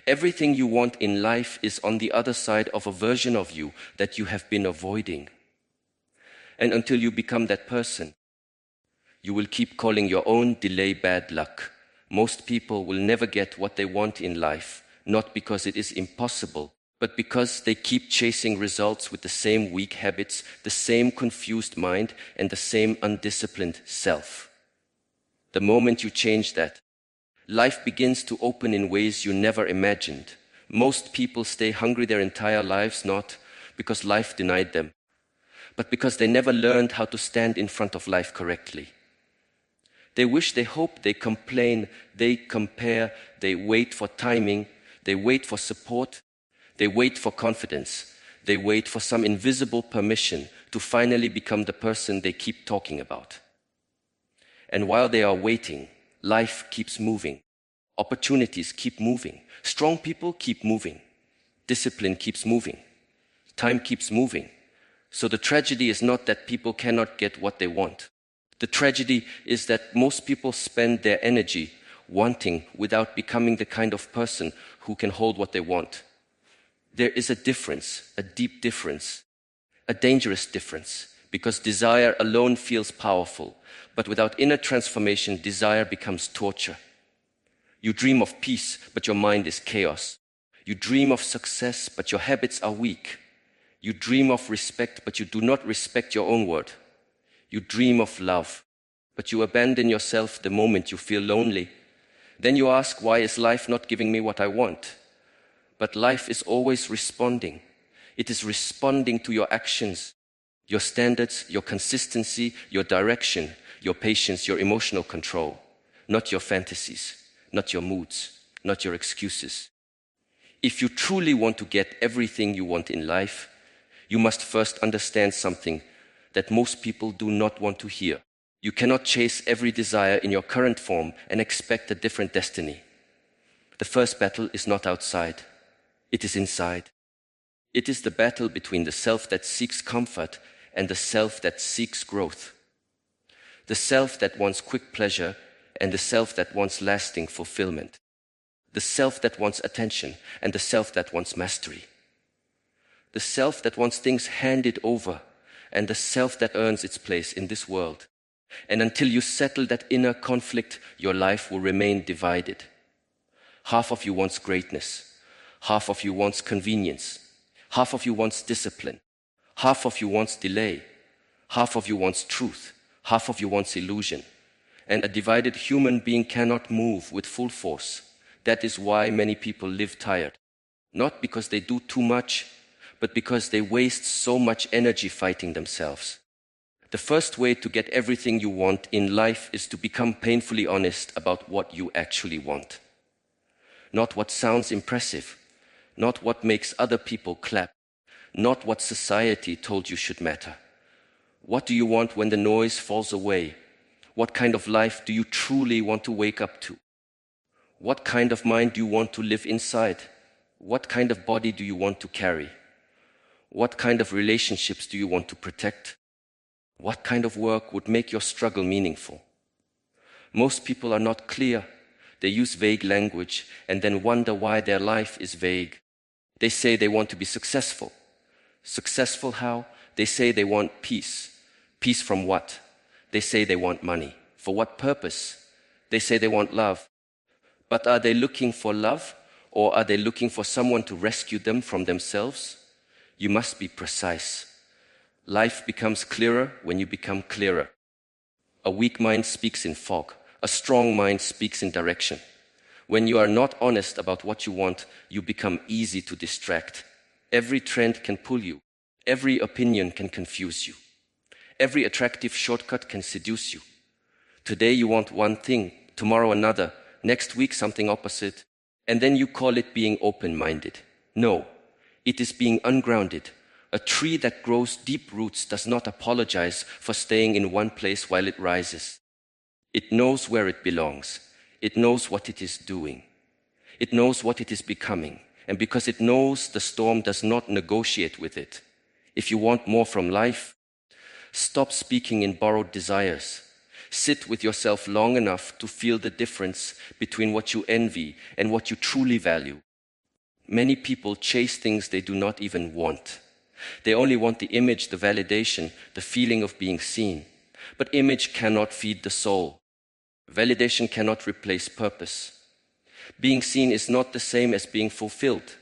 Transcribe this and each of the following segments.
Everything you want in life is on the other side of a version of you that you have been avoiding. And until you become that person, you will keep calling your own delay bad luck. Most people will never get what they want in life, not because it is impossible, but because they keep chasing results with the same weak habits, the same confused mind, and the same undisciplined self. The moment you change that, life begins to open in ways you never imagined. Most people stay hungry their entire lives, not because life denied them, but because they never learned how to stand in front of life correctly. They wish, they hope, they complain, they compare, they wait for timing, they wait for support, they wait for confidence, they wait for some invisible permission to finally become the person they keep talking about. And while they are waiting, life keeps moving. Opportunities keep moving. Strong people keep moving. Discipline keeps moving. Time keeps moving. So the tragedy is not that people cannot get what they want. The tragedy is that most people spend their energy wanting without becoming the kind of person who can hold what they want. There is a difference, a deep difference, a dangerous difference, because desire alone feels powerful, but without inner transformation, desire becomes torture. You dream of peace, but your mind is chaos. You dream of success, but your habits are weak. You dream of respect, but you do not respect your own word. You dream of love, but you abandon yourself the moment you feel lonely. Then you ask, why is life not giving me what I want? But life is always responding. It is responding to your actions, your standards, your consistency, your direction, your patience, your emotional control, not your fantasies, not your moods, not your excuses. If you truly want to get everything you want in life, you must first understand something that most people do not want to hear. You cannot chase every desire in your current form and expect a different destiny. The first battle is not outside, it is inside. It is the battle between the self that seeks comfort and the self that seeks growth. The self that wants quick pleasure and the self that wants lasting fulfillment. The self that wants attention and the self that wants mastery. The self that wants things handed over and the self that earns its place in this world. And until you settle that inner conflict, your life will remain divided. Half of you wants greatness. Half of you wants convenience. Half of you wants discipline. Half of you wants delay. Half of you wants truth. Half of you wants illusion. And a divided human being cannot move with full force. That is why many people live tired. Not because they do too much, but because they waste so much energy fighting themselves. The first way to get everything you want in life is to become painfully honest about what you actually want. Not what sounds impressive, not what makes other people clap, not what society told you should matter. What do you want when the noise falls away? What kind of life do you truly want to wake up to? What kind of mind do you want to live inside? What kind of body do you want to carry? What kind of relationships do you want to protect? What kind of work would make your struggle meaningful? Most people are not clear. They use vague language and then wonder why their life is vague. They say they want to be successful. Successful how? They say they want peace. Peace from what? They say they want money. For what purpose? They say they want love. But are they looking for love, or are they looking for someone to rescue them from themselves? You must be precise. Life becomes clearer when you become clearer. A weak mind speaks in fog. A strong mind speaks in direction. When you are not honest about what you want, you become easy to distract. Every trend can pull you. Every opinion can confuse you. Every attractive shortcut can seduce you. Today you want one thing, tomorrow another, next week something opposite, and then you call it being open-minded. No, it is being ungrounded. A tree that grows deep roots does not apologize for staying in one place while it rises. It knows where it belongs. It knows what it is doing. It knows what it is becoming. And because it knows, the storm does not negotiate with it. If you want more from life, stop speaking in borrowed desires. Sit with yourself long enough to feel the difference between what you envy and what you truly value. Many people chase things they do not even want. They only want the image, the validation, the feeling of being seen. But image cannot feed the soul. Validation cannot replace purpose. Being seen is not the same as being fulfilled.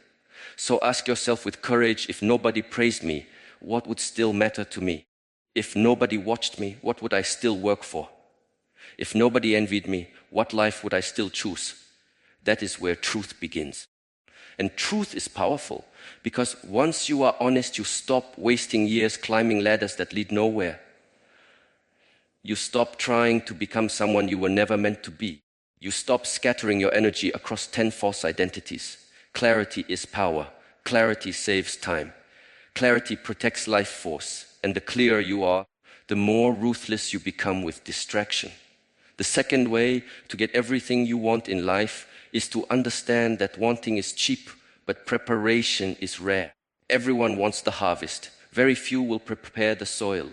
So ask yourself with courage, if nobody praised me, what would still matter to me? If nobody watched me, what would I still work for? If nobody envied me, what life would I still choose? That is where truth begins. And truth is powerful, because once you are honest, you stop wasting years climbing ladders that lead nowhere. You stop trying to become someone you were never meant to be. You stop scattering your energy across 10 false identities. Clarity is power. Clarity saves time. Clarity protects life force. And the clearer you are, the more ruthless you become with distraction. The second way to get everything you want in life is to understand that wanting is cheap, but preparation is rare. Everyone wants the harvest. Very few will prepare the soil.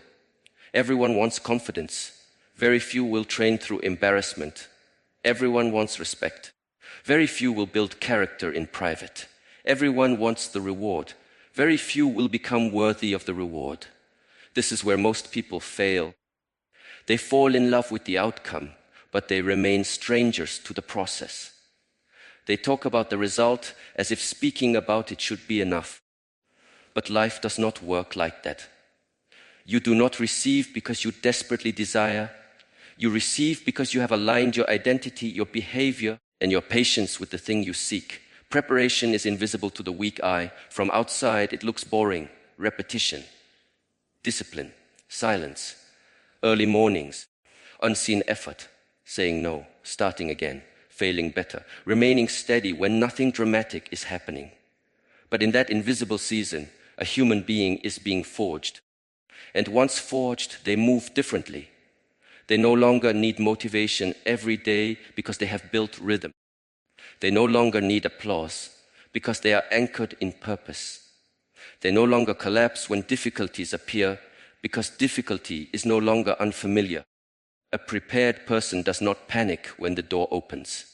Everyone wants confidence. Very few will train through embarrassment. Everyone wants respect. Very few will build character in private. Everyone wants the reward. Very few will become worthy of the reward. This is where most people fail. They fall in love with the outcome, but they remain strangers to the process. They talk about the result as if speaking about it should be enough. But life does not work like that. You do not receive because you desperately desire. You receive because you have aligned your identity, your behavior, and your patience with the thing you seek. Preparation is invisible to the weak eye. From outside, it looks boring. Repetition, discipline, silence, early mornings, unseen effort, saying no, starting again, failing better, remaining steady when nothing dramatic is happening. But in that invisible season, a human being is being forged. And once forged, they move differently. They no longer need motivation every day because they have built rhythm. They no longer need applause because they are anchored in purpose. They no longer collapse when difficulties appear because difficulty is no longer unfamiliar. A prepared person does not panic when the door opens.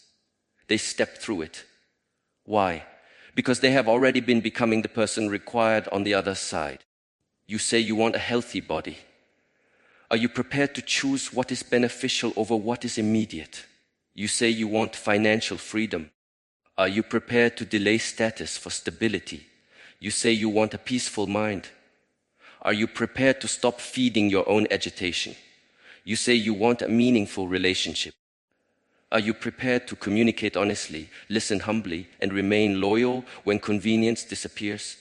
They step through it. Why? Because they have already been becoming the person required on the other side. You say you want a healthy body. Are you prepared to choose what is beneficial over what is immediate? You say you want financial freedom. Are you prepared to delay status for stability? You say you want a peaceful mind. Are you prepared to stop feeding your own agitation? You say you want a meaningful relationship. Are you prepared to communicate honestly, listen humbly, and remain loyal when convenience disappears?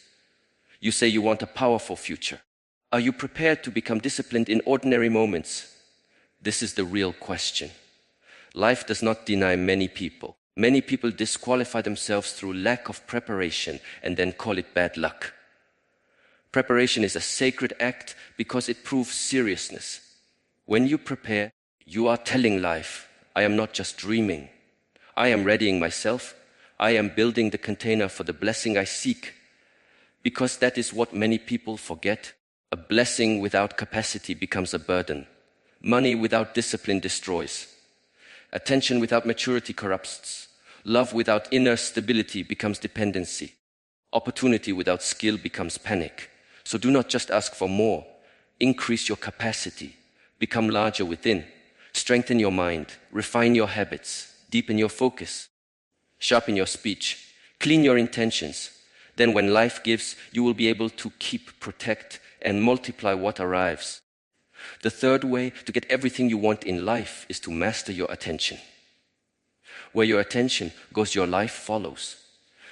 You say you want a powerful future. Are you prepared to become disciplined in ordinary moments? This is the real question. Life does not deny many people. Many people disqualify themselves through lack of preparation and then call it bad luck. Preparation is a sacred act because it proves seriousness. When you prepare, you are telling life, I am not just dreaming. I am readying myself. I am building the container for the blessing I seek. Because that is what many people forget. A blessing without capacity becomes a burden. Money without discipline destroys. Attention without maturity corrupts. Love without inner stability becomes dependency. Opportunity without skill becomes panic. So do not just ask for more. Increase your capacity. Become larger within. Strengthen your mind. Refine your habits. Deepen your focus. Sharpen your speech. Clean your intentions. Then when life gives, you will be able to keep, protect, and multiply what arrives. The third way to get everything you want in life is to master your attention. Where your attention goes, your life follows.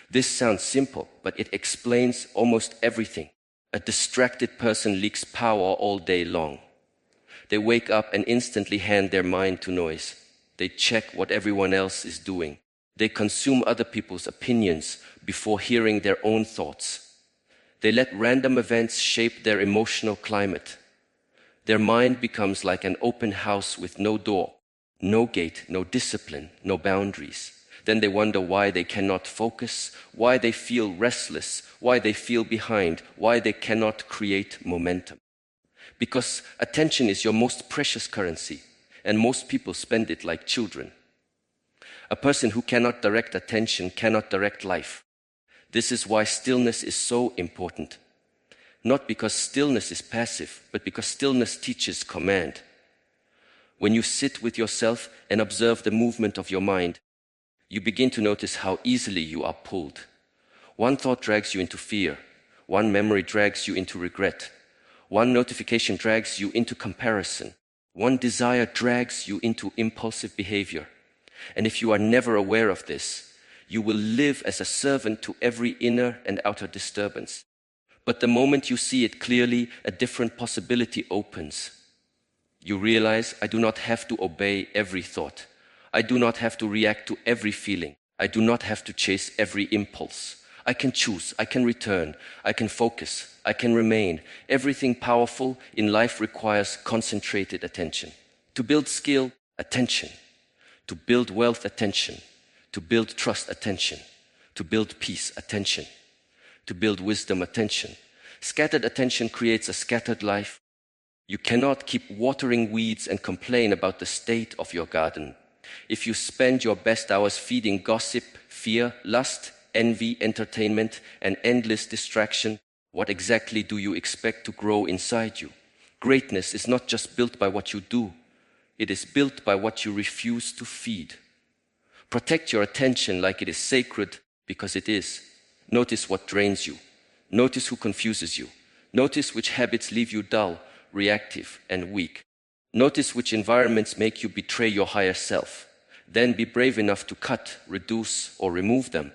This sounds simple, but it explains almost everything. A distracted person leaks power all day long. They wake up and instantly hand their mind to noise. They check what everyone else is doing. They consume other people's opinions before hearing their own thoughts. They let random events shape their emotional climate. Their mind becomes like an open house with no door, no gate, no discipline, no boundaries. Then they wonder why they cannot focus, why they feel restless, why they feel behind, why they cannot create momentum. Because attention is your most precious currency, and most people spend it like children. A person who cannot direct attention cannot direct life. This is why stillness is so important. Not because stillness is passive, but because stillness teaches command. When you sit with yourself and observe the movement of your mind, you begin to notice how easily you are pulled. One thought drags you into fear. One memory drags you into regret. One notification drags you into comparison. One desire drags you into impulsive behavior. And if you are never aware of this, you will live as a servant to every inner and outer disturbance. But the moment you see it clearly, a different possibility opens. You realize, I do not have to obey every thought. I do not have to react to every feeling. I do not have to chase every impulse. I can choose, I can return, I can focus, I can remain. Everything powerful in life requires concentrated attention. To build skill, attention. To build wealth, attention. To build trust, attention. To build peace, attention. To build wisdom, attention. Scattered attention creates a scattered life. You cannot keep watering weeds and complain about the state of your garden. If you spend your best hours feeding gossip, fear, lust, envy, entertainment, and endless distraction, what exactly do you expect to grow inside you? Greatness is not just built by what you do. It is built by what you refuse to feed. Protect your attention like it is sacred, because it is. Notice what drains you. Notice who confuses you. Notice which habits leave you dull, reactive, and weak. Notice which environments make you betray your higher self. Then be brave enough to cut, reduce, or remove them.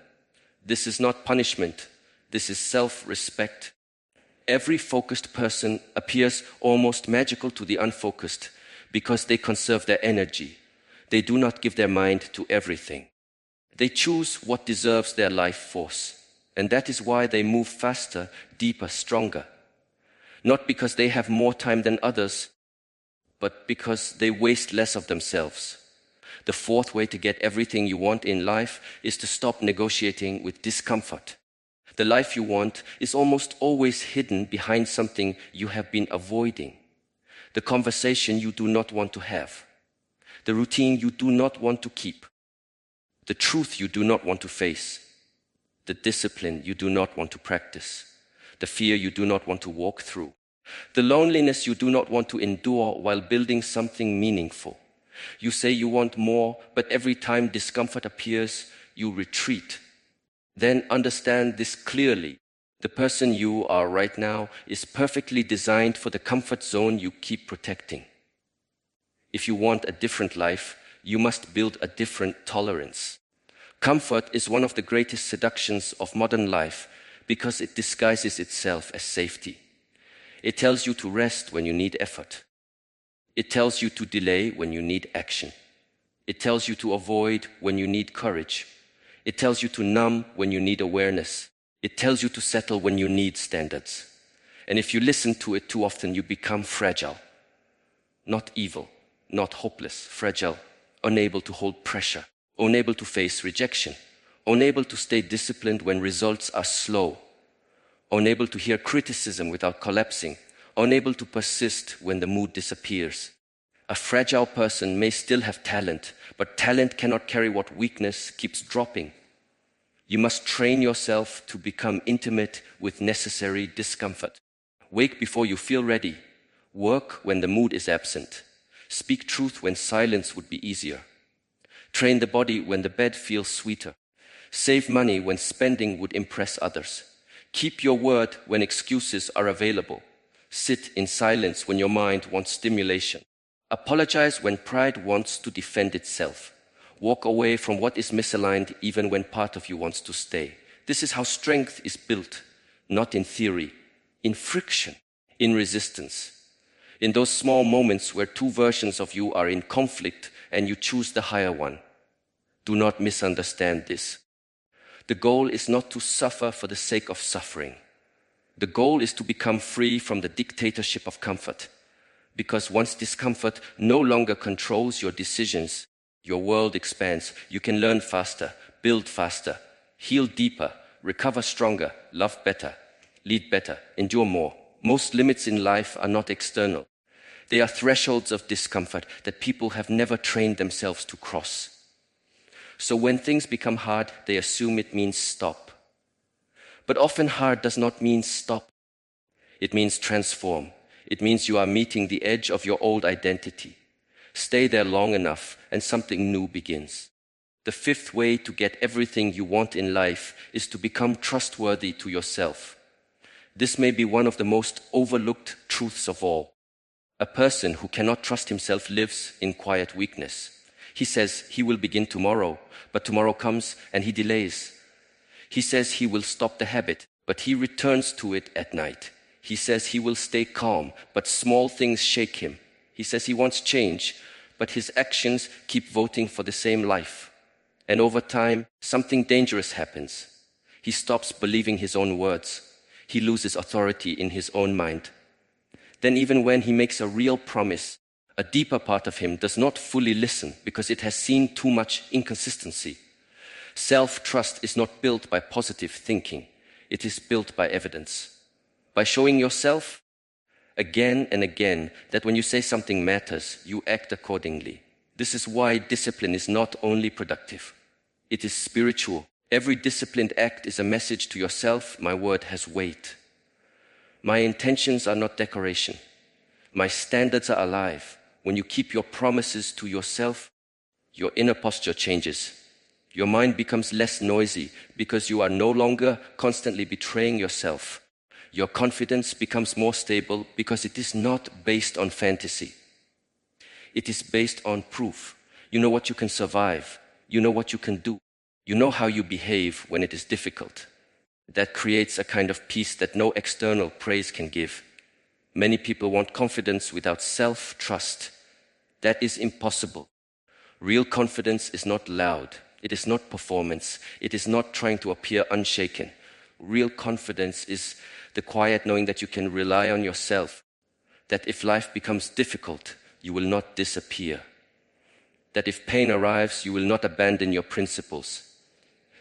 This is not punishment. This is self-respect. Every focused person appears almost magical to the unfocused because they conserve their energy. They do not give their mind to everything. They choose what deserves their life force. And that is why they move faster, deeper, stronger. Not because they have more time than others, but because they waste less of themselves. The fourth way to get everything you want in life is to stop negotiating with discomfort. The life you want is almost always hidden behind something you have been avoiding. The conversation you do not want to have. The routine you do not want to keep. The truth you do not want to face. The discipline you do not want to practice. The fear you do not want to walk through. The loneliness you do not want to endure while building something meaningful. You say you want more, but every time discomfort appears, you retreat. Then understand this clearly. The person you are right now is perfectly designed for the comfort zone you keep protecting. If you want a different life, you must build a different tolerance. Comfort is one of the greatest seductions of modern life because it disguises itself as safety. It tells you to rest when you need effort. It tells you to delay when you need action. It tells you to avoid when you need courage. It tells you to numb when you need awareness. It tells you to settle when you need standards. And if you listen to it too often, you become fragile. Not evil, not hopeless, fragile, unable to hold pressure, unable to face rejection, unable to stay disciplined when results are slow, unable to hear criticism without collapsing, unable to persist when the mood disappears. A fragile person may still have talent, but talent cannot carry what weakness keeps dropping. You must train yourself to become intimate with necessary discomfort. Wake before you feel ready. Work when the mood is absent. Speak truth when silence would be easier. Train the body when the bed feels sweeter. Save money when spending would impress others. Keep your word when excuses are available. Sit in silence when your mind wants stimulation. Apologize when pride wants to defend itself. Walk away from what is misaligned even when part of you wants to stay. This is how strength is built, not in theory, in friction, in resistance. In those small moments where two versions of you are in conflict and you choose the higher one. Do not misunderstand this. The goal is not to suffer for the sake of suffering. The goal is to become free from the dictatorship of comfort. Because once discomfort no longer controls your decisions, your world expands. You can learn faster, build faster, heal deeper, recover stronger, love better, lead better, endure more. Most limits in life are not external. They are thresholds of discomfort that people have never trained themselves to cross. So when things become hard, they assume it means stop. But often hard does not mean stop. It means transform. It means you are meeting the edge of your old identity. Stay there long enough and something new begins. The fifth way to get everything you want in life is to become trustworthy to yourself. This may be one of the most overlooked truths of all. A person who cannot trust himself lives in quiet weakness. He says he will begin tomorrow, but tomorrow comes and he delays. He says he will stop the habit, but he returns to it at night. He says he will stay calm, but small things shake him. He says he wants change, but his actions keep voting for the same life. And over time, something dangerous happens. He stops believing his own words. He loses authority in his own mind. Then even when he makes a real promise, a deeper part of him does not fully listen because it has seen too much inconsistency. Self-trust is not built by positive thinking. It is built by evidence. By showing yourself again and again that when you say something matters, you act accordingly. This is why discipline is not only productive. It is spiritual. Every disciplined act is a message to yourself, my word has weight. My intentions are not decoration. My standards are alive. When you keep your promises to yourself, your inner posture changes. Your mind becomes less noisy because you are no longer constantly betraying yourself. Your confidence becomes more stable because it is not based on fantasy. It is based on proof. You know what you can survive. You know what you can do. You know how you behave when it is difficult. That creates a kind of peace that no external praise can give. Many people want confidence without self-trust. That is impossible. Real confidence is not loud. It is not performance. It is not trying to appear unshaken. Real confidence is the quiet knowing that you can rely on yourself. That if life becomes difficult, you will not disappear. That if pain arrives, you will not abandon your principles.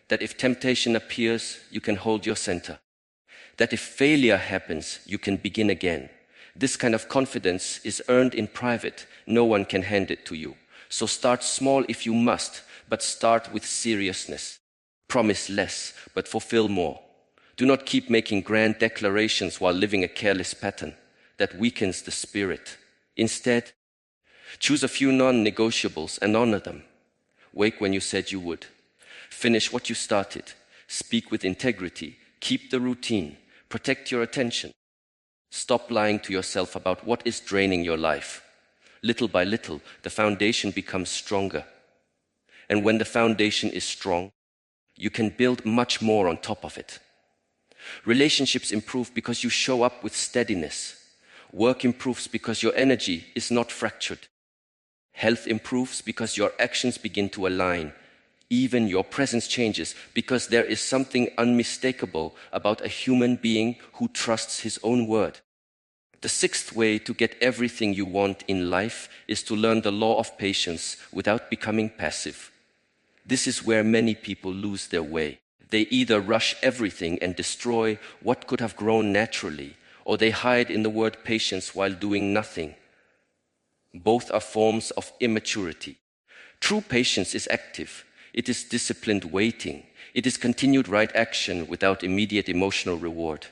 That if temptation appears, you can hold your center. That if failure happens, you can begin again. This kind of confidence is earned in private. No one can hand it to you. So start small if you must, but start with seriousness. Promise less, but fulfill more. Do not keep making grand declarations while living a careless pattern. That weakens the spirit. Instead, choose a few non-negotiables and honor them. Wake when you said you would. Finish what you started. Speak with integrity. Keep the routine. Protect your attention. Stop lying to yourself about what is draining your life. Little by little, the foundation becomes stronger. And when the foundation is strong, you can build much more on top of it. Relationships improve because you show up with steadiness. Work improves because your energy is not fractured. Health improves because your actions begin to align. Even your presence changes because there is something unmistakable about a human being who trusts his own word. The sixth way to get everything you want in life is to learn the law of patience without becoming passive. This is where many people lose their way. They either rush everything and destroy what could have grown naturally, or they hide in the word patience while doing nothing. Both are forms of immaturity. True patience is active. It is disciplined waiting. It is continued right action without immediate emotional reward.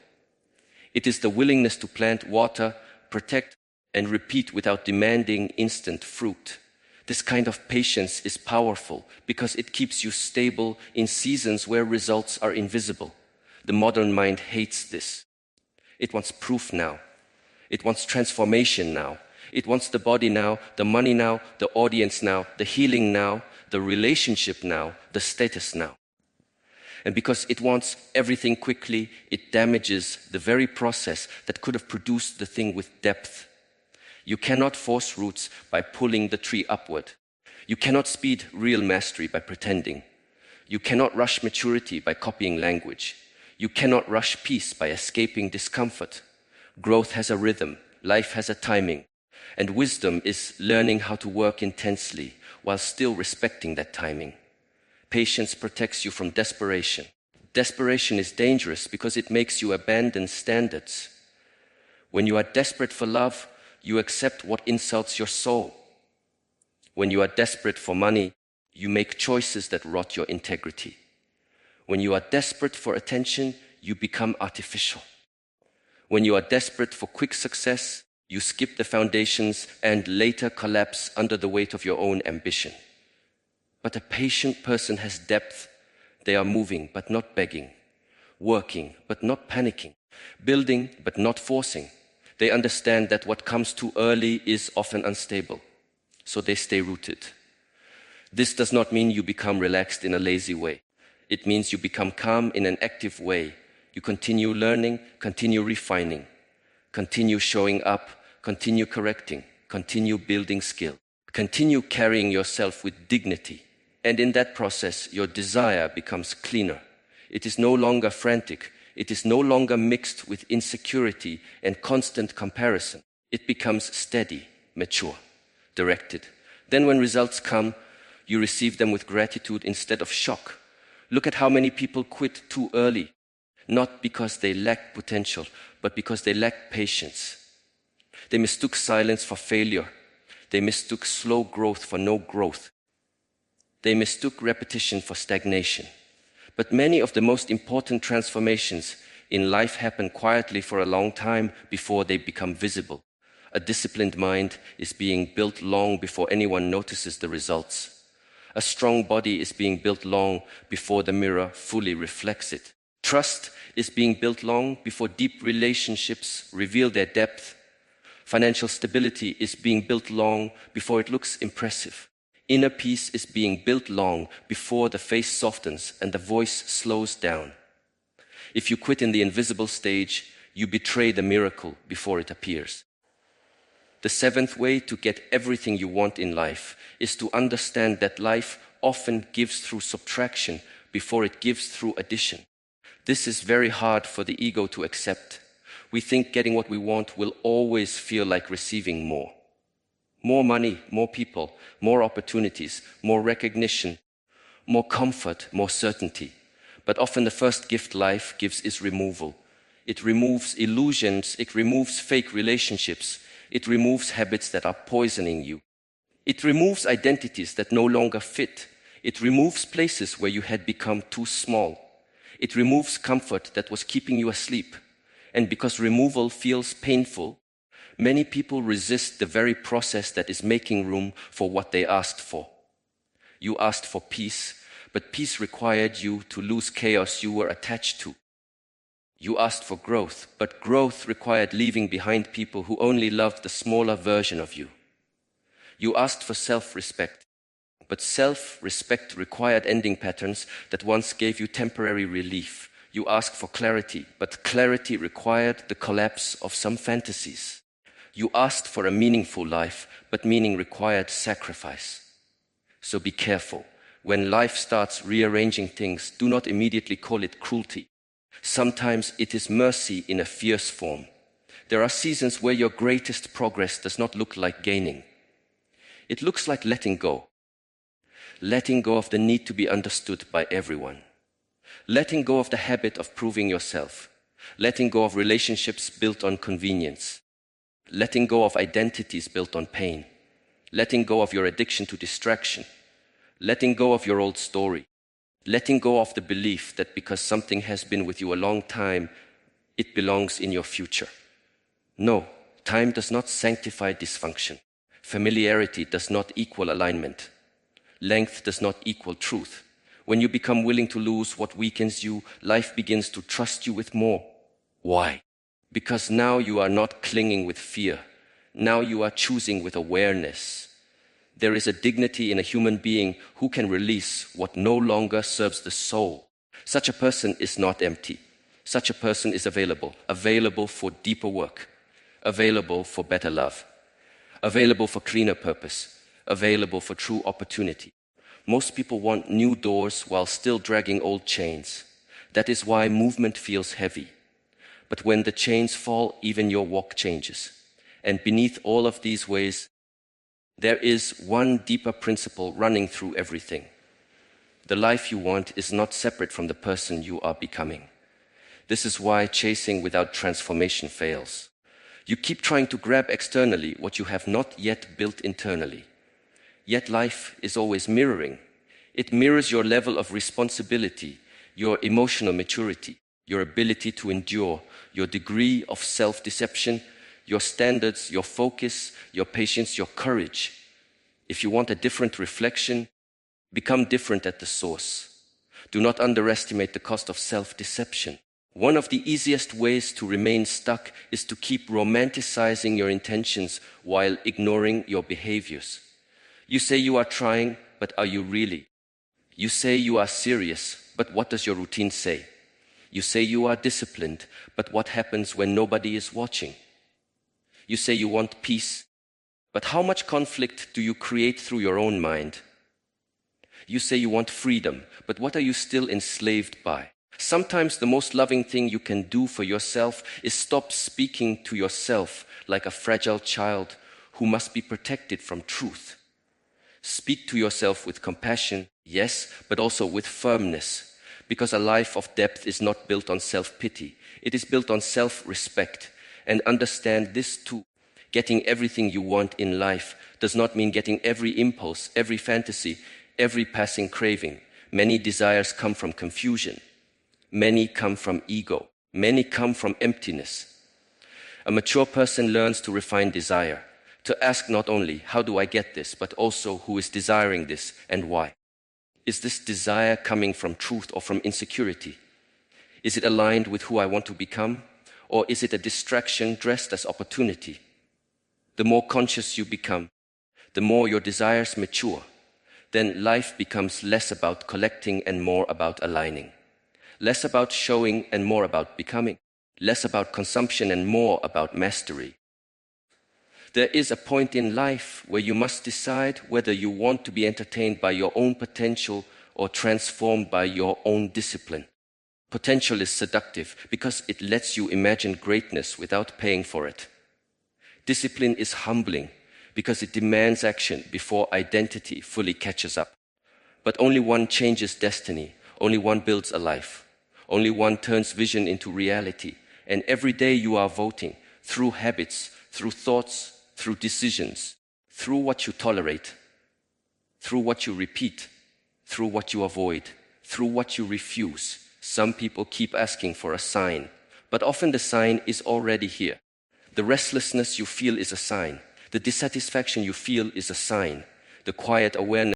It is the willingness to plant, water, protect, and repeat without demanding instant fruit. This kind of patience is powerful because it keeps you stable in seasons where results are invisible. The modern mind hates this. It wants proof now. It wants transformation now. It wants the body now, the money now, the audience now, the healing now, the relationship now, the status now. And because it wants everything quickly, it damages the very process that could have produced the thing with depth. You cannot force roots by pulling the tree upward. You cannot speed real mastery by pretending. You cannot rush maturity by copying language. You cannot rush peace by escaping discomfort. Growth has a rhythm. Life has a timing. And wisdom is learning how to work intensely while still respecting that timing. Patience protects you from desperation. Desperation is dangerous because it makes you abandon standards. When you are desperate for love, you accept what insults your soul. When you are desperate for money, you make choices that rot your integrity. When you are desperate for attention, you become artificial. When you are desperate for quick success, you skip the foundations and later collapse under the weight of your own ambition. But a patient person has depth. They are moving but not begging, working but not panicking, building but not forcing. They understand that what comes too early is often unstable, so they stay rooted. This does not mean you become relaxed in a lazy way. It means you become calm in an active way. You continue learning, continue refining, continue showing up, continue correcting, continue building skill, continue carrying yourself with dignity. And in that process, your desire becomes cleaner. It is no longer frantic. It is no longer mixed with insecurity and constant comparison. It becomes steady, mature, directed. Then when results come, you receive them with gratitude instead of shock. Look at how many people quit too early, not because they lack potential, but because they lack patience. They mistook silence for failure. They mistook slow growth for no growth. They mistook repetition for stagnation. But many of the most important transformations in life happen quietly for a long time before they become visible. A disciplined mind is being built long before anyone notices the results. A strong body is being built long before the mirror fully reflects it. Trust is being built long before deep relationships reveal their depth. Financial stability is being built long before it looks impressive. Inner peace is being built long before the face softens and the voice slows down. If you quit in the invisible stage, you betray the miracle before it appears. The seventh way to get everything you want in life is to understand that life often gives through subtraction before it gives through addition. This is very hard for the ego to accept. We think getting what we want will always feel like receiving more. More money, more people, more opportunities, more recognition, more comfort, more certainty. But often the first gift life gives is removal. It removes illusions, it removes fake relationships, it removes habits that are poisoning you. It removes identities that no longer fit. It removes places where you had become too small. It removes comfort that was keeping you asleep. And because removal feels painful, many people resist the very process that is making room for what they asked for. You asked for peace, but peace required you to lose chaos you were attached to. You asked for growth, but growth required leaving behind people who only loved the smaller version of you. You asked for self-respect, but self-respect required ending patterns that once gave you temporary relief. You asked for clarity, but clarity required the collapse of some fantasies. You asked for a meaningful life, but meaning required sacrifice. So be careful. When life starts rearranging things, do not immediately call it cruelty. Sometimes it is mercy in a fierce form. There are seasons where your greatest progress does not look like gaining. It looks like letting go. Letting go of the need to be understood by everyone. Letting go of the habit of proving yourself. Letting go of relationships built on convenience. Letting go of identities built on pain. Letting go of your addiction to distraction. Letting go of your old story. Letting go of the belief that because something has been with you a long time, it belongs in your future. No, time does not sanctify dysfunction. Familiarity does not equal alignment. Length does not equal truth. When you become willing to lose what weakens you, life begins to trust you with more. Why? Because now you are not clinging with fear. Now you are choosing with awareness. There is a dignity in a human being who can release what no longer serves the soul. Such a person is not empty. Such a person is available for deeper work, available for better love, available for cleaner purpose, available for true opportunity. Most people want new doors while still dragging old chains. That is why movement feels heavy. But when the chains fall, even your walk changes. And beneath all of these ways, there is one deeper principle running through everything. The life you want is not separate from the person you are becoming. This is why chasing without transformation fails. You keep trying to grab externally what you have not yet built internally. Yet life is always mirroring. It mirrors your level of responsibility, your emotional maturity, your ability to endure, your degree of self-deception, your standards, your focus, your patience, your courage. If you want a different reflection, become different at the source. Do not underestimate the cost of self-deception. One of the easiest ways to remain stuck is to keep romanticizing your intentions while ignoring your behaviors. You say you are trying, but are you really? You say you are serious, but what does your routine say? You say you are disciplined, but what happens when nobody is watching? You say you want peace, but how much conflict do you create through your own mind? You say you want freedom, but what are you still enslaved by? Sometimes the most loving thing you can do for yourself is stop speaking to yourself like a fragile child who must be protected from truth. Speak to yourself with compassion, yes, but also with firmness, because a life of depth is not built on self-pity. It is built on self-respect. And understand this too. Getting everything you want in life does not mean getting every impulse, every fantasy, every passing craving. Many desires come from confusion. Many come from ego. Many come from emptiness. A mature person learns to refine desire, to ask not only, how do I get this, but also who is desiring this and why. Is this desire coming from truth or from insecurity? Is it aligned with who I want to become? Or is it a distraction dressed as opportunity? The more conscious you become, the more your desires mature. Then life becomes less about collecting and more about aligning. Less about showing and more about becoming. Less about consumption and more about mastery. There is a point in life where you must decide whether you want to be entertained by your own potential or transformed by your own discipline. Potential is seductive because it lets you imagine greatness without paying for it. Discipline is humbling because it demands action before identity fully catches up. But only one changes destiny, only one builds a life. Only one turns vision into reality. And every day you are voting through habits, through thoughts, through decisions, through what you tolerate, through what you repeat, through what you avoid, through what you refuse. Some people keep asking for a sign, but often the sign is already here. The restlessness you feel is a sign. The dissatisfaction you feel is a sign. The quiet awareness